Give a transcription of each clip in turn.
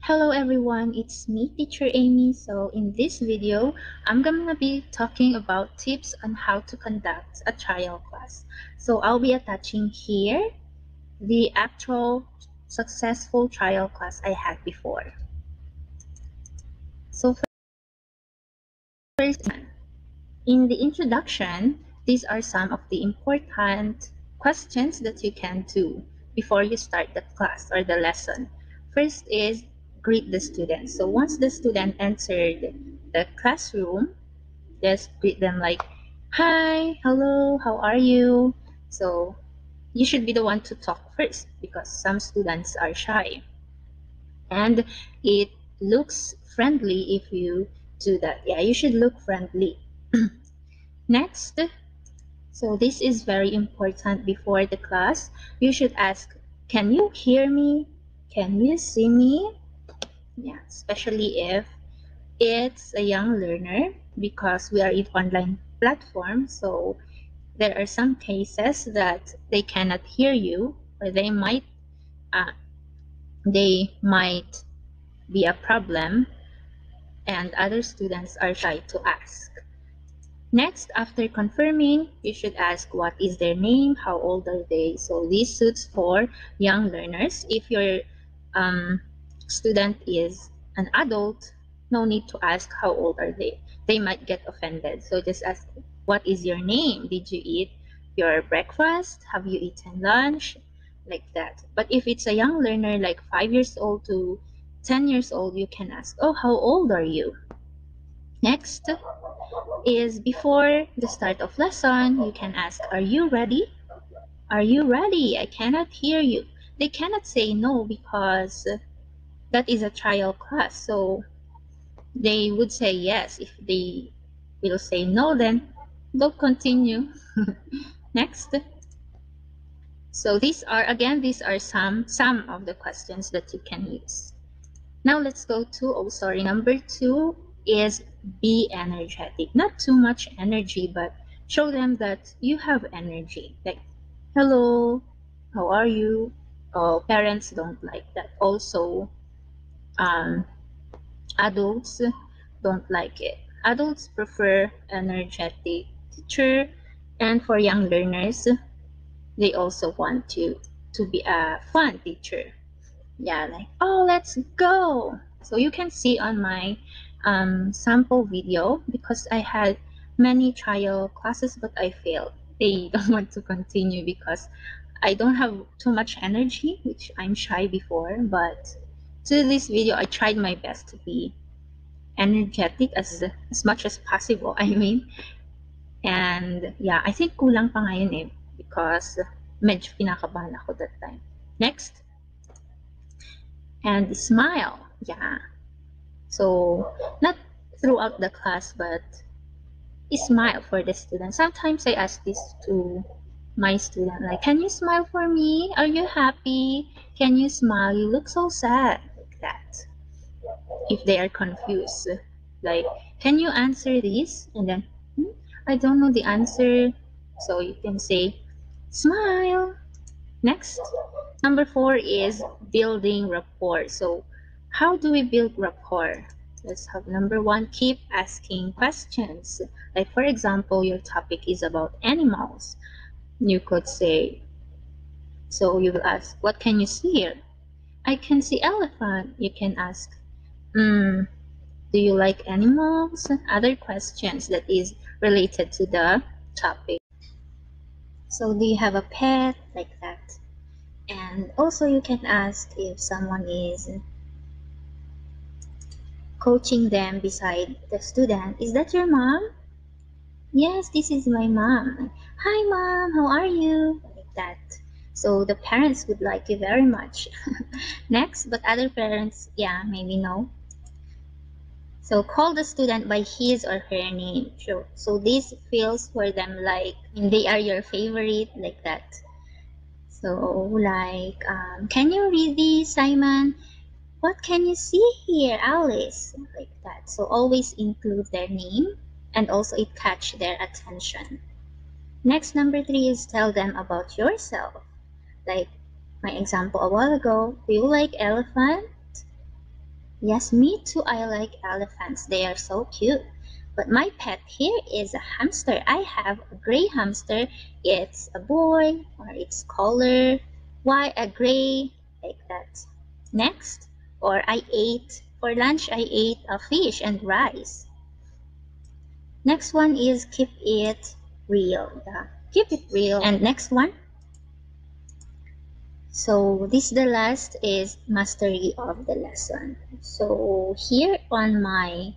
Hello everyone, it's me, Teacher Amy. So in this video, I'm gonna be talking about tips on how to conduct a trial class. So I'll be attaching here the actual successful trial class I had before. So first, in the introduction, these are some of the important questions that you can do before you start the class or the lesson. First is greet the student. So once the student entered the classroom, just greet them like, hi, hello, how are you? So you should be the one to talk first because some students are shy. And it looks friendly if you do that. Yeah, you should look friendly. Next, so this is very important before the class. You should ask, can you hear me? Can you see me? Yeah, especially if it's a young learner because we are in online platform. So there are some cases that they cannot hear you or uh, they might be a problem and other students are shy to ask. Next, after confirming, you should ask what is their name, how old are they. So this suits for young learners. If your student is an adult, no need to ask how old are they. They might get offended. So just ask, what is your name? Did you eat your breakfast? Have you eaten lunch? Like that. But if it's a young learner, like 5 years old to 10 years old, you can ask, oh, how old are you? Next is before the start of lesson, you can ask, are you ready? Are you ready? I cannot hear you. They cannot say no because that is a trial class. So they would say yes. If they will say no, then don't continue. Next. So these are some of the questions that you can use. Now let's go to, number 2 is be energetic. Not too much energy, but show them that you have energy. Like, hello, how are you? Oh, parents don't like that. Also, um, adults don't like it. Adults prefer energetic teacher, and for young learners, they also want to be a fun teacher. Yeah, like, oh, let's go. So you can see on my sample video, because I had many trial classes but I failed. They don't want to continue because I don't have too much energy, which I'm shy before. But to this video, I tried my best to be energetic as much as possible. I mean, and yeah, I think kulang pa ngayon eh, because medyo kinakabahan ako that time. Next, and smile. Yeah. So not throughout the class, but smile for the student. Sometimes I ask this to my student, like, can you smile for me? Are you happy? Can you smile? You look so sad. Like that. If they are confused, like, can you answer this? And then, I don't know the answer. So you can say, smile. Next, number 4 is building rapport. So how do we build rapport? Let's have number 1, keep asking questions. Like, for example, your topic is about animals. You could say, so you will ask, what can you see here? I can see elephant. You can ask, do you like animals? Other questions that is related to the topic. So do you have a pet? Like that. And also you can ask if someone is coaching them beside the student, is that your mom? Yes, this is my mom. Hi mom, how are you? Like that. So the parents would like you very much. Next, but other parents, yeah, maybe no. So call the student by his or her name. So this feels for them like they are your favorite, like that. So like, can you read this, Simon? What can you see here, Alice? Like that. So always include their name and also it catch their attention. Next, number 3 is tell them about yourself. Like my example a while ago, do you like elephant? Yes, me too. I like elephants. They are so cute. But my pet here is a hamster. I have a gray hamster. It's a boy, or its color why a gray, like that. Next, or I ate for lunch. I ate a fish and rice. Next one is keep it real. Yeah. Keep it real. And next one. So this the last is mastery of the lesson. So here on my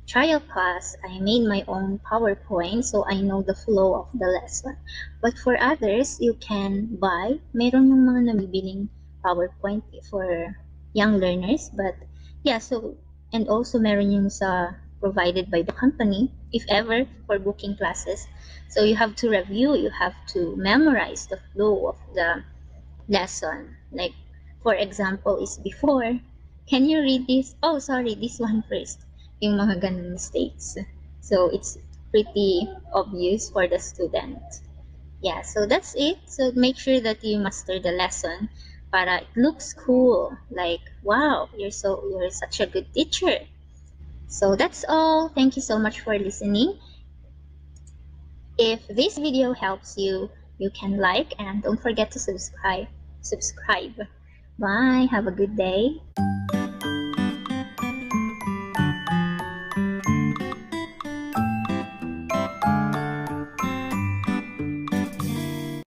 trial class, I made my own PowerPoint so I know the flow of the lesson. But for others, you can buy. Meron yung mga nabibiling PowerPoint for young learners. But yeah, so, and also meron yung sa provided by the company, if ever, for booking classes. So you have to review, you have to memorize the flow of the lesson. Like, for example, is before. Can you read this? Oh, sorry, this one first. Yung mga ganun mistakes. So, it's pretty obvious for the student. Yeah, so that's it. So, make sure that you master the lesson para it looks cool. Like, wow, you're such a good teacher. So, that's all. Thank you so much for listening. If this video helps you, you can like and don't forget to subscribe. Bye. Have a good day.